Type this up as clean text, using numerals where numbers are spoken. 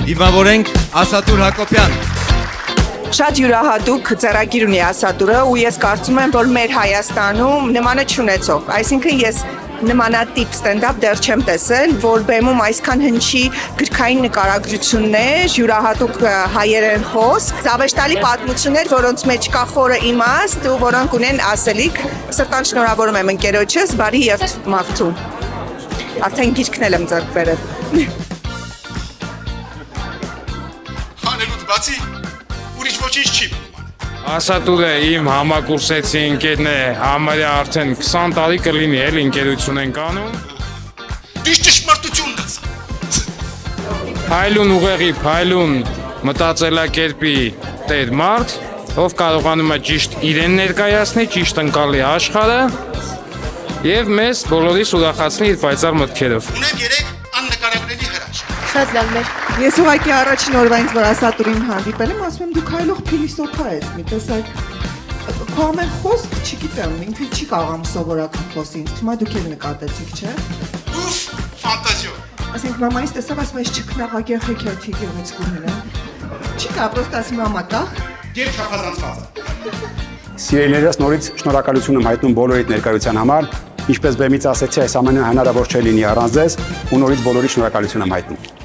Դիմավորենք Ասատուր Հակոբյան։ Շատ յուրահատուկ ծրագիր ունի Ասատուրը ու ես կարծում եմ, որ մեր Հայաստանում նմանը չունեցող, այսինքն ես նմանատիպ ստենդափ դեռ չեմ տեսել, որ բեմում այսքան հնչի գրքային նկարագրություններ, յուրահատուկ հայերեն խոսք, զավեշտալի պատմություններ, որոնց մեջ կա խորը իմաստ ու որոնք ունեն ասելիք։ Սրտան շնորհավորում եմ ընկերոջս, բարի երթ մաղթու։ Արդեն գիրքն եմ ձեռք բերել։ Հանելուց բացի ուրիշ ոչինչ չի։ Ասատուրը իմ համակուրսեցի ընկերն է, համարյա արդեն 20 տարի կլինի էլ ընկերություն ենք անում։ Դու ճշմարտություն դասա։ Փայլուն ուղեղի, փայլուն մտածելակերպի տեր մարդ, ով կարողանում է ճիշտ իրեն ներկայացնել, ճիշտ ընկալի աշխարհը եւ մեզ բոլորիս ուրախացնի իր պայծառ մտքերով։ Ունեմ 3 աննկարագրելի հրաշք։ Շատ լավ մեր։ Ես ուղղակի առաջին օրվա ինձ որ Ասատուրին հանդիպել եմ, ասում եմ դու քայլող փիլիսոփա ես, մի տեսակ քո ամեն խոսք, չգիտեմ, ինքը չի կարողam սովորական խոսի, ինձ թվում է դուք էլ նկատեցիք, չէ՞։ Ուֆ, ֆանտազիա։ Ասենք մամայից տեսավ, ասում ես չքնաղագեղ հեքիաթի գեղեցկուհին է։ Չի կա, պրոստը ասում ամակա։ Երբ չափազանցված է։ Սիրելիներս նորից շնորհակալություն եմ հայտնում բոլորիդ ներկայության համար, ինչպես բեմից ասեցի, այս ամենը հնարավոր չէ լինի առանց ձեզ ու նորից բոլորի շնորհակալություն եմ հայտնում։